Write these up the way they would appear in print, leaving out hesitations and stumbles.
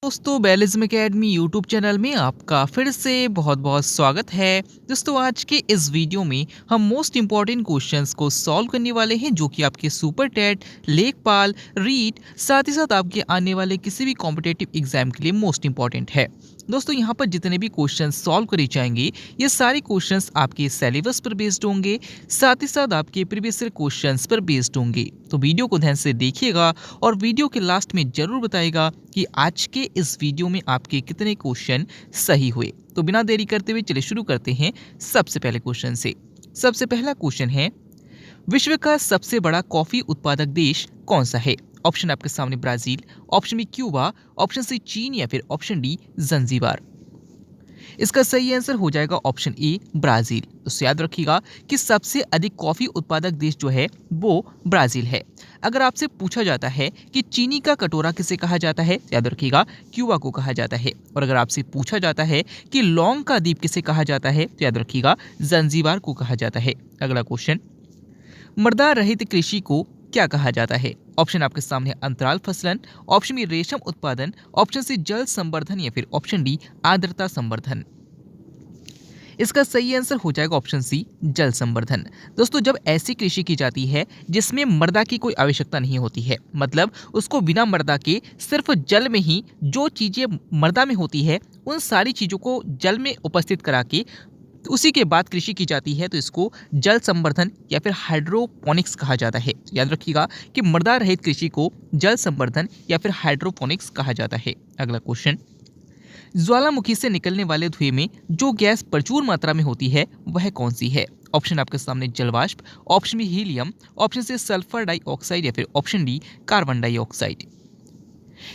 दोस्तों बैलिज्म academy YouTube channel में आपका फिर से बहुत बहुत स्वागत है। दोस्तों आज के इस वीडियो में हम मोस्ट इम्पॉर्टेंट क्वेश्चंस को सॉल्व करने वाले हैं जो कि आपके सुपर टेट, लेखपाल, रीट साथ ही साथ आपके आने वाले किसी भी कॉम्पिटेटिव एग्जाम के लिए मोस्ट इम्पॉर्टेंट है। दोस्तों यहाँ पर जितने भी क्वेश्चन सॉल्व करे जाएंगे ये सारे क्वेश्चंस आपके सिलेबस पर बेस्ड होंगे, साथ ही साथ आपके प्रीवियस ईयर क्वेश्चंस पर बेस्ड होंगे। तो वीडियो को ध्यान से देखिएगा और वीडियो के लास्ट में जरूर बताएगा कि आज के इस वीडियो में आपके कितने क्वेश्चन सही हुए। तो बिना देरी करते हुए चलिए शुरू करते हैं सबसे पहले क्वेश्चन से। सबसे पहला क्वेश्चन है, विश्व का सबसे बड़ा कॉफी उत्पादक देश कौन सा है? ऑप्शन आपके सामने Brazil, option B Cuba, option C चीन या फिर ऑप्शन डी जंजीबार। इसका सही आंसर हो जाएगा ऑप्शन ए ब्राजील। तो याद रखिएगा कि सबसे अधिक कॉफी उत्पादक देश जो है वो ब्राजील है। अगर आपसे पूछा जाता है कि चीनी का कटोरा किसे कहा जाता है, याद रखिएगा क्यूबा को कहा जाता है। और अगर आपसे पूछा जाता है कि लौंग का द्वीप किसे कहा जाता है, तो याद रखिएगा जंजीबार को कहा जाता है। अगला क्वेश्चन, मृदा रहित कृषि को क्या कहा जाता है? ऑप्शन आपके सामने अंतराल फसलन, ऑप्शन बी रेशम उत्पादन, ऑप्शन सी जल संवर्धन या फिर ऑप्शन डी आर्द्रता संवर्धन। इसका सही आंसर हो जाएगा ऑप्शन सी जल संवर्धन। दोस्तों जब ऐसी कृषि की जाती है जिसमें मृदा की कोई आवश्यकता नहीं होती है, मतलब उसको बिना मृदा के सिर्फ जल में ही जो चीजें मृदा में होती है उन सारी चीजों को जल में उपस्थित करा के उसी के बाद कृषि की जाती है, तो इसको जल संवर्धन या फिर हाइड्रोपोनिक्स कहा जाता है। याद रखिएगा कि मृदा रहित कृषि को जल संवर्धन या फिर हाइड्रोपोनिक्स कहा जाता है। अगला क्वेश्चन, ज्वालामुखी से निकलने वाले धुएं में जो गैस प्रचुर मात्रा में होती है वह कौन सी है? ऑप्शन आपके सामने जलवाष्प, option B helium, option C sulphur dioxide या फिर ऑप्शन डी कार्बन डाइऑक्साइड।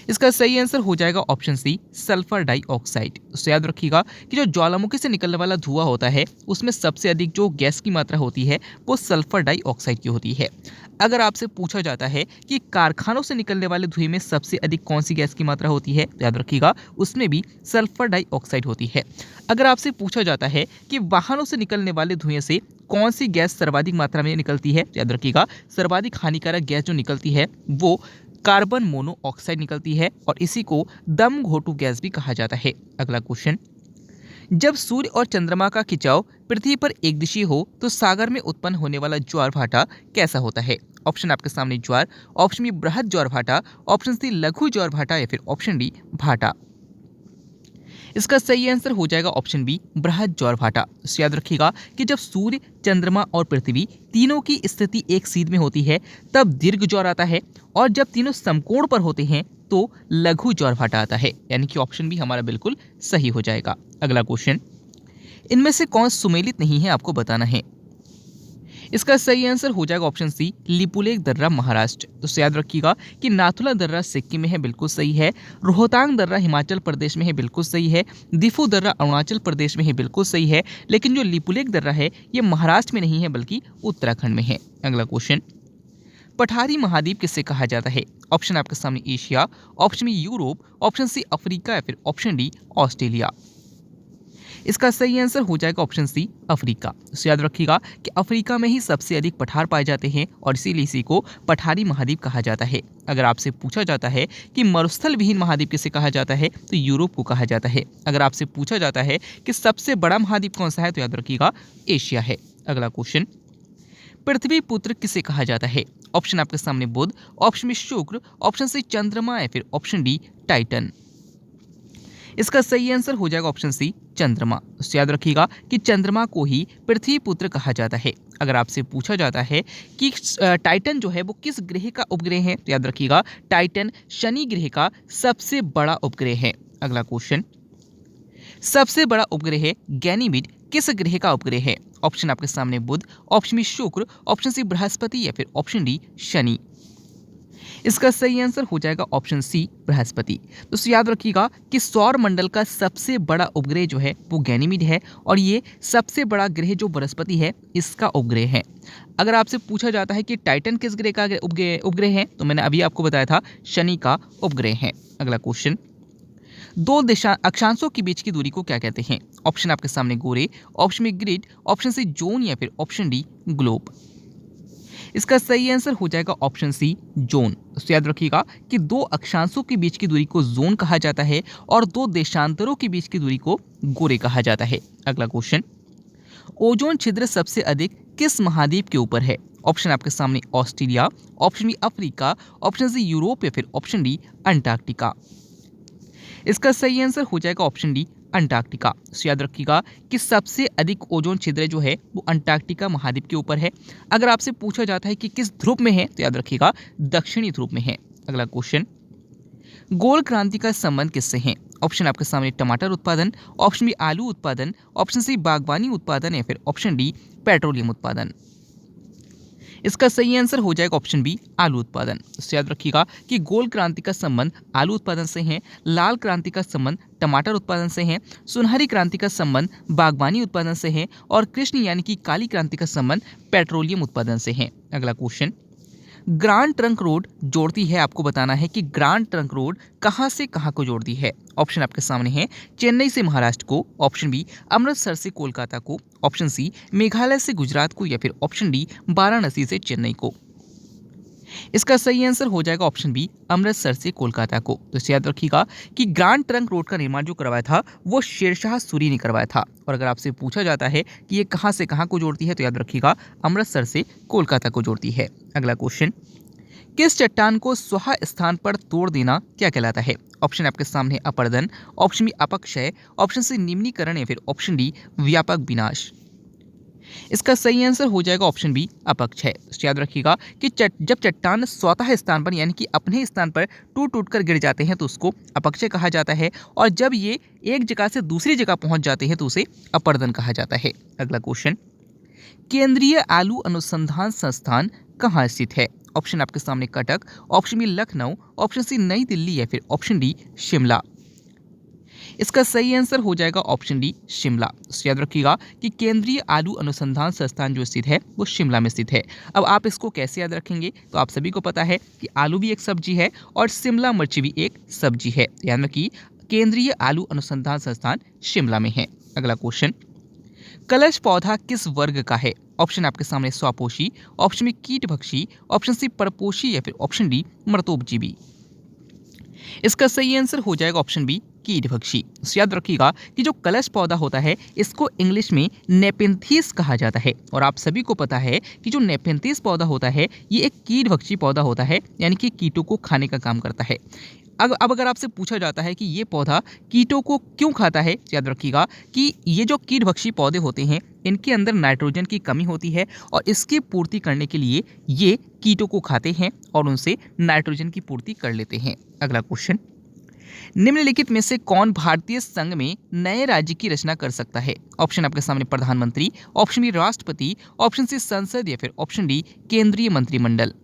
इसका सही आंसर हो जाएगा ऑप्शन सी सल्फर डाइऑक्साइड। तो याद रखिएगा कि जो ज्वालामुखी से निकलने वाला धुआं होता है उसमें सबसे अधिक जो गैस की मात्रा होती है वो सल्फर डाइऑक्साइड की होती है। अगर आपसे पूछा जाता है कि कारखानों से निकलने वाले धुएं में सबसे अधिक कौन सी गैस की मात्रा होती है, तो याद रखिएगा उसमें भी सल्फर डाइऑक्साइड होती है। अगर आपसे पूछा जाता है कि वाहनों से निकलने वाले धुएं से कौन सी गैस सर्वाधिक मात्रा में निकलती है, तो याद रखिएगा सर्वाधिक हानिकारक गैस जो निकलती है वो कार्बन मोनोऑक्साइड निकलती है और इसी को दम घोटू गैस भी कहा जाता है। अगला क्वेश्चन, जब सूर्य और चंद्रमा का खिंचाव पृथ्वी पर एक दिशी हो तो सागर में उत्पन्न होने वाला ज्वार भाटा कैसा होता है? ऑप्शन आपके सामने ज्वार, ऑप्शन बी बृहद ज्वार भाटा, ऑप्शन सी लघु ज्वार भाटा या फिर ऑप्शन डी भाटा। इसका सही आंसर हो जाएगा ऑप्शन बी बृहद ज्वार भाटा। तो याद रखिएगा कि जब सूर्य, चंद्रमा और पृथ्वी तीनों की स्थिति एक सीध में होती है तब दीर्घ ज्वार आता है, और जब तीनों समकोण पर होते हैं तो लघु ज्वार भाटा आता है। यानी कि ऑप्शन बी हमारा बिल्कुल सही हो जाएगा। अगला क्वेश्चन, इनमें से कौन सुमेलित नहीं है आपको बताना है। इसका सही आंसर हो जाएगा ऑप्शन सी लिपुलेख दर्रा महाराष्ट्र। तो याद रखिएगा कि नाथुला दर्रा सिक्किम में है, बिल्कुल सही है। रोहतांग दर्रा हिमाचल प्रदेश में है, बिल्कुल सही है। दिफू दर्रा अरुणाचल प्रदेश में है, बिल्कुल सही है। लेकिन जो लिपुलेख दर्रा है ये महाराष्ट्र में नहीं है बल्कि उत्तराखंड में है। अगला क्वेश्चन, पठारी महाद्वीप किसे कहा जाता है? ऑप्शन आपके सामने Asia, option B Europe, option C Africa या फिर ऑप्शन डी ऑस्ट्रेलिया। इसका सही आंसर हो जाएगा ऑप्शन सी अफ्रीका। तो याद रखिएगा कि अफ्रीका में ही सबसे अधिक पठार पाए जाते हैं और इसीलिए इसी को पठारी महाद्वीप कहा जाता है। अगर आपसे पूछा जाता है कि मरुस्थल विहीन महाद्वीप किसे कहा जाता है, तो यूरोप को कहा जाता है। अगर आपसे पूछा जाता है कि सबसे बड़ा महाद्वीप कौन सा है, तो याद रखिएगा एशिया है। अगला क्वेश्चन, पृथ्वी पुत्र किसे कहा जाता है? ऑप्शन आपके सामने बुध, ऑप्शन बी शुक्र, ऑप्शन सी चंद्रमा या फिर ऑप्शन डी टाइटन। इसका सही आंसर हो जाएगा ऑप्शन सी चंद्रमा। तो याद रखिएगा कि चंद्रमा को ही पृथ्वी पुत्र कहा जाता है। अगर आपसे पूछा जाता है कि टाइटन जो है वो किस ग्रह का उपग्रह है, तो याद रखिएगा टाइटन शनि ग्रह का सबसे बड़ा उपग्रह है। अगला क्वेश्चन, सबसे बड़ा उपग्रह गैनीमीड किस ग्रह का उपग्रह है? ऑप्शन आपके सामने बुध, ऑप्शन बी शुक्र, ऑप्शन सी बृहस्पति या फिर ऑप्शन डी शनि। इसका सही आंसर हो जाएगा ऑप्शन सी बृहस्पति। तो याद रखिएगा कि सौर मंडल का सबसे बड़ा उपग्रह जो है वो गैनीमीड है और ये सबसे बड़ा ग्रह जो बृहस्पति है इसका उपग्रह है। अगर आपसे पूछा जाता है कि टाइटन किस ग्रह का उपग्रह है, तो मैंने अभी आपको बताया था शनि का उपग्रह है। अगला क्वेश्चन, दो दिशा अक्षांशों के बीच की दूरी को क्या कहते हैं? ऑप्शन आपके सामने गोरे, option B grid, option C zone या फिर ऑप्शन डी ग्लोब। इसका सही आंसर हो जाएगा ऑप्शन सी जोन। तो याद रखिएगा कि दो अक्षांशों के बीच की दूरी को जोन कहा जाता है और दो देशांतरों के बीच की दूरी को गोरे कहा जाता है। अगला क्वेश्चन, ओजोन छिद्र सबसे अधिक किस महाद्वीप के ऊपर है? ऑप्शन आपके सामने Australia, option B Africa, option C Europe या फिर ऑप्शन डी अंटार्कटिका। इसका सही आंसर हो जाएगा ऑप्शन डी अंटार्कटिका। तो याद रखिएगा कि सबसे अधिक ओजोन छिद्र जो है वो अंटार्कटिका महाद्वीप के ऊपर है। अगर आपसे पूछा जाता है कि किस ध्रुव में है तो याद रखिएगा दक्षिणी ध्रुव में है। अगला क्वेश्चन, गोल क्रांति का संबंध किससे है? ऑप्शन आपके सामने टमाटर उत्पादन, ऑप्शन बी आलू उत्पादन, ऑप्शन सी बागवानी उत्पादन या फिर ऑप्शन डी पेट्रोलियम उत्पादन। इसका सही आंसर हो जाएगा ऑप्शन बी आलू उत्पादन। तो याद रखिएगा कि गोल क्रांति का संबंध आलू उत्पादन से है, लाल क्रांति का संबंध टमाटर उत्पादन से है, सुनहरी क्रांति का संबंध बागवानी उत्पादन से है और कृष्ण यानी कि काली क्रांति का संबंध पेट्रोलियम उत्पादन से है। अगला क्वेश्चन, ग्रांड ट्रंक रोड जोड़ती है, आपको बताना है कि ग्रांड ट्रंक रोड कहां से कहां को जोड़ती है। ऑप्शन आपके सामने है चेन्नई से महाराष्ट्र को, ऑप्शन बी अमृतसर से कोलकाता को, ऑप्शन सी मेघालय से गुजरात को या फिर ऑप्शन डी वाराणसी से चेन्नई को। इसका सही आंसर हो जाएगा ऑप्शन बी अमृतसर से कोलकाता को। तो इसे याद रखिएगा कि ग्रांड ट्रंक रोड का निर्माण जो करवाया था वो शेरशाह सूरी ने करवाया था। और अगर आपसे पूछा जाता है कि ये कहां से कहां को जोड़ती है तो याद रखिएगा अमृतसर से कोलकाता को जोड़ती है। अगला क्वेश्चन, किस चट्टान को स्वाहा स्थान पर तोड़ देना क्या कहलाता है? ऑप्शन आपके सामने अपरदन, ऑप्शन बी अपक्षय, ऑप्शन सी निम्नीकरण या फिर ऑप्शन डी व्यापक विनाश। इसका सही आंसर हो जाएगा ऑप्शन बी अपक्षय। तो याद रखिएगा कि जब चट्टान स्वतः स्थान पर यानी कि अपने स्थान पर टूट टूट कर गिर जाते हैं तो उसको अपक्षय कहा जाता है और जब ये एक जगह से दूसरी जगह पहुंच जाते हैं तो उसे अपरदन कहा जाता है। अगला क्वेश्चन, केंद्रीय आलू अनुसंधान संस्थान कहाँ स्थित है? ऑप्शन आपके सामने Cuttack, option B Lucknow, option C New Delhi या फिर ऑप्शन डी शिमला। इसका सही आंसर हो जाएगा ऑप्शन डी शिमला। तो याद रखिएगा कि केंद्रीय आलू अनुसंधान संस्थान जो स्थित है वो शिमला में स्थित है। अब आप इसको कैसे याद रखेंगे तो आप सभी को पता है कि आलू भी एक सब्जी है और शिमला मिर्च भी एक सब्जी है। यानी कि केंद्रीय आलू अनुसंधान संस्थान शिमला में है। अगला क्वेश्चन, कलश पौधा किस वर्ग का है? ऑप्शन आपके सामने स्वापोषी, ऑप्शन बी कीटभक्षी, ऑप्शन सी परपोषी या फिर ऑप्शन डी मृतोपजीवी। इसका सही आंसर हो जाएगा ऑप्शन बी कीटभक्षी। याद रखिएगा कि जो कलश पौधा होता है इसको इंग्लिश में नेपेंथीस कहा जाता है और आप सभी को पता है कि जो नेपेंथीस पौधा होता है ये एक कीटभक्षी पौधा होता है यानी कि कीटों को खाने का काम करता है। अब अगर आपसे पूछा जाता है कि ये पौधा कीटों को क्यों खाता है, याद रखिएगा कि ये जो कीटभक्षी पौधे होते हैं इनके अंदर नाइट्रोजन की कमी होती है और इसकी पूर्ति करने के लिए ये कीटों को खाते हैं और उनसे नाइट्रोजन की पूर्ति कर लेते हैं। अगला क्वेश्चन, निम्नलिखित में से कौन भारतीय संघ में नए राज्य की रचना कर सकता है? ऑप्शन आपके सामने प्रधानमंत्री, ऑप्शन बी राष्ट्रपति, ऑप्शन सी संसद या फिर ऑप्शन डी केंद्रीय मंत्रिमंडल।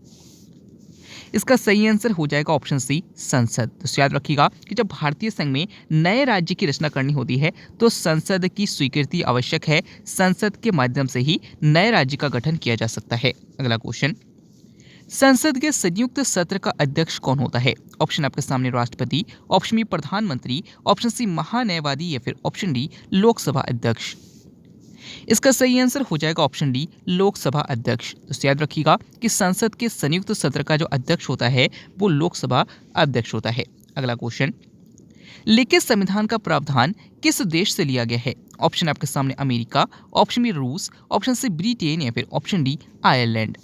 इसका सही आंसर हो जाएगा ऑप्शन सी संसद। तो याद रखिएगा कि जब भारतीय संघ में नए राज्य की रचना करनी होती है तो संसद की स्वीकृति आवश्यक है। संसद के माध्यम से ही नए राज्य का गठन किया जा सकता है। अगला क्वेश्चन, संसद के संयुक्त सत्र का अध्यक्ष कौन होता है? ऑप्शन आपके सामने राष्ट्रपति, ऑप्शन बी प्रधानमंत्री, ऑप्शन सी महान्यायवादी या फिर ऑप्शन डी लोकसभा अध्यक्ष। इसका सही आंसर हो जाएगा ऑप्शन डी लोकसभा अध्यक्ष। तो याद रखिएगा कि संसद के संयुक्त सत्र का जो अध्यक्ष होता है वो लोकसभा अध्यक्ष होता है। अगला क्वेश्चन, लिखित संविधान का प्रावधान किस देश से लिया गया है? ऑप्शन आपके सामने अमेरिका, ऑप्शन बी रूस, ऑप्शन सी ब्रिटेन या फिर ऑप्शन डी आयरलैंड।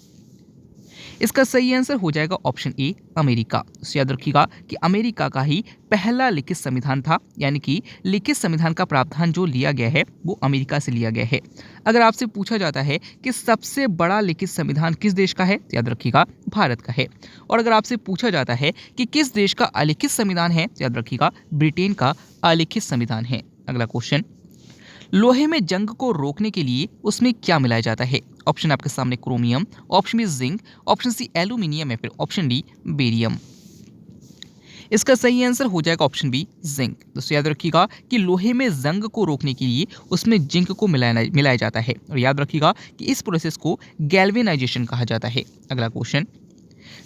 इसका सही आंसर हो जाएगा ऑप्शन ए अमेरिका। तो याद रखिएगा कि अमेरिका का ही पहला लिखित संविधान था यानी कि लिखित संविधान का प्रावधान जो लिया गया है वो अमेरिका से लिया गया है। अगर आपसे पूछा जाता है कि सबसे बड़ा लिखित संविधान किस देश का है तो याद रखिएगा भारत का है। और अगर आपसे पूछा जाता है कि किस देश का अलिखित संविधान है तो याद रखिएगा ब्रिटेन का अलिखित संविधान है। अगला क्वेश्चन, लोहे में जंग को रोकने के लिए उसमें क्या मिलाया जाता है? ऑप्शन आपके सामने chromium, option B zinc, option C aluminium या फिर ऑप्शन डी बेरियम। इसका सही आंसर हो जाएगा ऑप्शन बी जिंक। दोस्तों याद रखिएगा कि लोहे में जंग को रोकने के लिए उसमें जिंक को मिलाया जाता है और याद रखिएगा कि इस प्रोसेस को गैल्वेनाइजेशन कहा जाता है। अगला क्वेश्चन,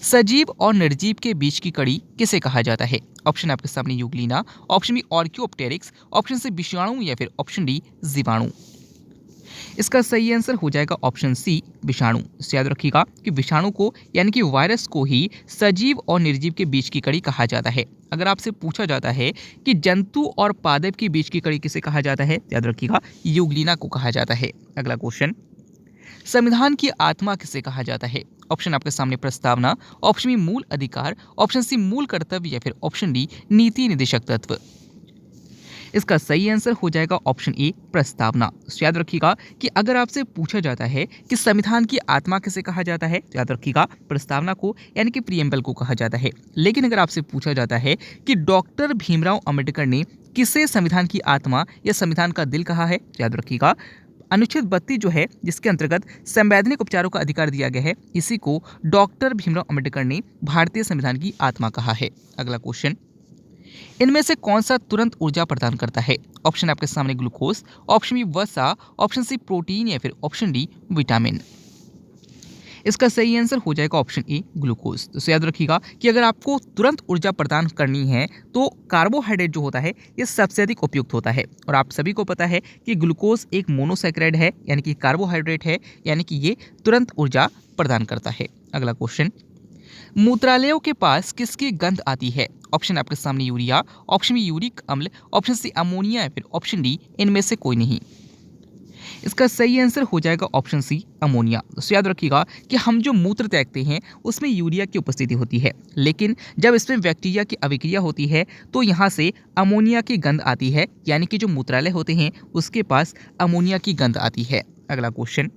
सजीव और निर्जीव के बीच की कड़ी किसे कहा जाता है? ऑप्शन आपके सामने Euglena, option B Archaeopteryx, option C विषाणु या फिर ऑप्शन डी जीवाणु। इसका सही आंसर हो जाएगा ऑप्शन सी विषाणु। इसे याद रखिएगा कि विषाणु को यानी कि वायरस को ही सजीव और निर्जीव के बीच की कड़ी कहा जाता है। अगर आपसे पूछा जाता है कि जंतु और पादप के बीच की कड़ी किसे कहा जाता है, याद रखिएगा यूग्लिना को कहा जाता है। अगला क्वेश्चन, संविधान की आत्मा किसे कहा जाता है? ऑप्शन आपके सामने प्रस्तावना, ऑप्शन बी मूल अधिकार, ऑप्शन सी मूल कर्तव्य या फिर ऑप्शन डी नीति निर्देशक तत्व। इसका सही आंसर हो जाएगा ऑप्शन ए प्रस्तावना। तो याद रखिएगा कि अगर आपसे पूछा जाता है कि संविधान की आत्मा किसे कहा जाता है, तो याद रखिएगा प्रस्तावना को यानी कि प्रीएम्बल को कहा जाता है। लेकिन अगर आपसे पूछा जाता है कि डॉक्टर भीमराव अंबेडकर ने किसे संविधान की आत्मा या संविधान का दिल कहा है, तो याद रखिएगा अनुच्छेद 32 जो है जिसके अंतर्गत संवैधानिक उपचारों का अधिकार दिया गया है, इसी को डॉक्टर भीमराव अंबेडकर ने भारतीय संविधान की आत्मा कहा है। अगला क्वेश्चन, इनमें से कौन सा तुरंत ऊर्जा प्रदान करता है? ऑप्शन आपके सामने ग्लूकोज, ऑप्शन बी वसा, ऑप्शन सी प्रोटीन या फिर ऑप्शन डी विटामिन। इसका सही आंसर हो जाएगा ऑप्शन ए ग्लूकोज। तो याद रखिएगा कि अगर आपको तुरंत ऊर्जा प्रदान करनी है तो कार्बोहाइड्रेट जो होता है ये सबसे अधिक उपयुक्त होता है। और आप सभी को पता है कि ग्लूकोज एक मोनोसैकेराइड है यानी कि कार्बोहाइड्रेट है, यानी कि ये तुरंत ऊर्जा प्रदान करता है। अगला क्वेश्चन, मूत्रालयों के पास किसकी गंध आती है? ऑप्शन आपके सामने यूरिया, ऑप्शन बी यूरिक अम्ल, ऑप्शन सी अमोनिया या फिर ऑप्शन डी इनमें से कोई नहीं। इसका सही आंसर हो जाएगा ऑप्शन सी अमोनिया। तो याद रखिएगा कि हम जो मूत्र त्यागते हैं उसमें यूरिया की उपस्थिति होती है, लेकिन जब इसमें बैक्टीरिया की अभिक्रिया होती है तो यहाँ से अमोनिया की गंध आती है, यानी कि जो मूत्रालय होते हैं उसके पास अमोनिया की गंध आती है। अगला क्वेश्चन,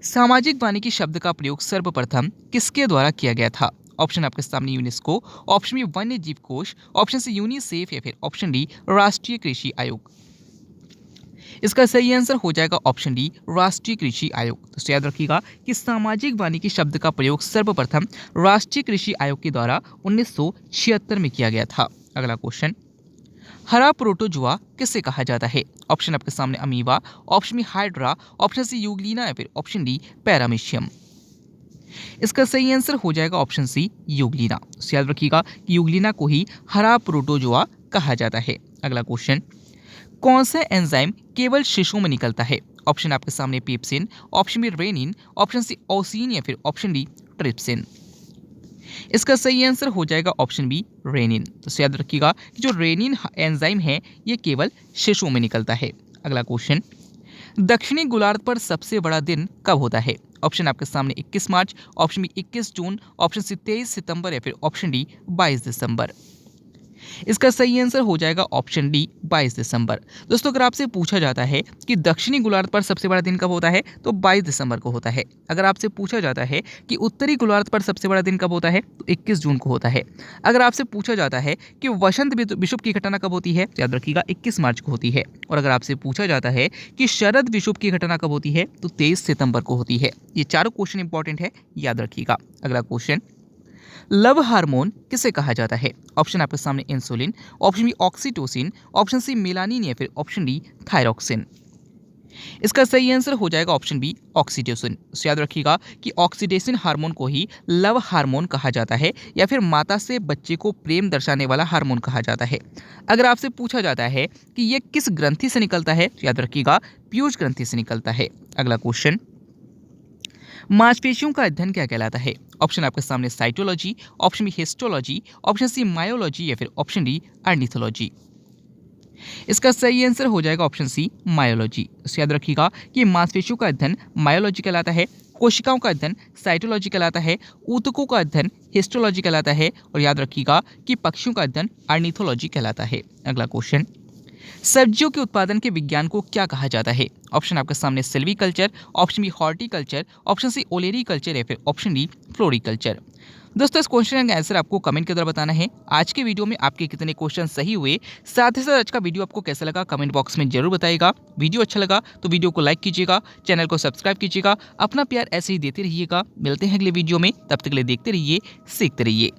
सामाजिक वानिकी शब्द का प्रयोग सर्वप्रथम किसके द्वारा किया गया था? ऑप्शन आपके सामने यूनेस्को, ऑप्शन बी वन्य जीव कोष, ऑप्शन सी यूनिसेफ या फिर ऑप्शन डी राष्ट्रीय कृषि आयोग। इसका सही आंसर हो जाएगा ऑप्शन डी राष्ट्रीय कृषि आयोग। तो याद रखिएगा कि सामाजिक वानिकी शब्द का प्रयोग सर्वप्रथम राष्ट्रीय कृषि आयोग के द्वारा 1976 में किया गया था। अगला क्वेश्चन, हरा प्रोटोजुआ किसे कहा जाता है? ऑप्शन आपके सामने amoeba, option B hydra, option C euglena या फिर ऑप्शन डी पैरामीशियम। इसका सही आंसर हो जाएगा ऑप्शन सी यूग्लिना। तो याद रखिएगा कि यूग्लिना को ही हरा प्रोटोजुआ कहा जाता है। अगला क्वेश्चन, कौन सा एंजाइम केवल शिशुओं में निकलता है? ऑप्शन आपके सामने pepsin, option B rennin, option C ओसिन या फिर ऑप्शन डी ट्रिप्सिन। इसका सही आंसर हो जाएगा ऑप्शन बी रेनिन। तो याद रखिएगा कि जो रेनिन एंजाइम है ये केवल शिशुओं में निकलता है। अगला क्वेश्चन, दक्षिणी गोलार्ध पर सबसे बड़ा दिन कब होता है? ऑप्शन आपके सामने 21 मार्च, ऑप्शन बी 21 जून, ऑप्शन सी 23 सितंबर या फिर ऑप्शन डी 22 दिसंबर। इसका सही आंसर हो जाएगा ऑप्शन डी 22 दिसंबर। दोस्तों अगर आपसे पूछा जाता है कि दक्षिणी गोलार्ध पर सबसे बड़ा दिन कब होता है तो 22 दिसंबर को होता है। अगर आपसे पूछा जाता है कि उत्तरी गोलार्ध पर सबसे बड़ा दिन कब होता है तो 21 जून को होता है। अगर आपसे पूछा जाता है कि वसंत विषुव की घटना कब होती है तो याद रखिएगा 21 मार्च को होती है। और अगर आपसे पूछा जाता है कि शरद विषुव की घटना कब होती है तो 23 सितंबर को होती है। ये चारों क्वेश्चन इंपॉर्टेंट है, याद रखिएगा। अगला क्वेश्चन, लव हार्मोन किसे कहा जाता है? ऑप्शन आपके सामने insulin, option B oxytocin, option C melanin या फिर ऑप्शन डी थायरॉक्सिन। इसका सही आंसर हो जाएगा ऑप्शन बी ऑक्सीटोसिन। तो याद रखिएगा कि ऑक्सीडेशन हार्मोन को ही लव हार्मोन कहा जाता है या फिर माता से बच्चे को प्रेम दर्शाने वाला हार्मोन कहा जाता है। अगर आपसे पूछा जाता है कि ये किस ग्रंथि से निकलता है तो याद रखिएगा पीयूष ग्रंथि से निकलता है। अगला क्वेश्चन, मांसपेशियों का अध्ययन क्या कहलाता है? ऑप्शन आपके सामने cytology, option B histology, option C myology या फिर ऑप्शन डी ऑर्निथोलॉजी। इसका सही आंसर हो जाएगा ऑप्शन सी मायोलॉजी। तो याद रखिएगा कि मांसपेशियों का अध्ययन मायोलॉजी कहलाता है, कोशिकाओं का अध्ययन साइटोलॉजी कहलाता है, ऊतकों का अध्ययन हिस्टोलॉजी कहलाता है और याद रखिएगा कि पक्षियों का अध्ययन ऑर्निथोलॉजी कहलाता है। अगला क्वेश्चन, सब्जियों के उत्पादन के विज्ञान को क्या कहा जाता है? ऑप्शन आपके सामने silviculture, option B horticulture, option C olericulture या फिर ऑप्शन डी फ्लोरिकल्चर। दोस्तों इस क्वेश्चन का आंसर आपको कमेंट के द्वारा बताना है। आज के वीडियो में आपके कितने क्वेश्चन सही हुए, साथ ही साथ आज का वीडियो आपको कैसा लगा कमेंट बॉक्स में जरूर बताइएगा। वीडियो अच्छा लगा तो वीडियो को लाइक कीजिएगा, चैनल को सब्सक्राइब कीजिएगा, अपना प्यार ऐसे ही देते रहिएगा। मिलते हैं अगले वीडियो में, तब तक के लिए देखते रहिए, सीखते रहिए।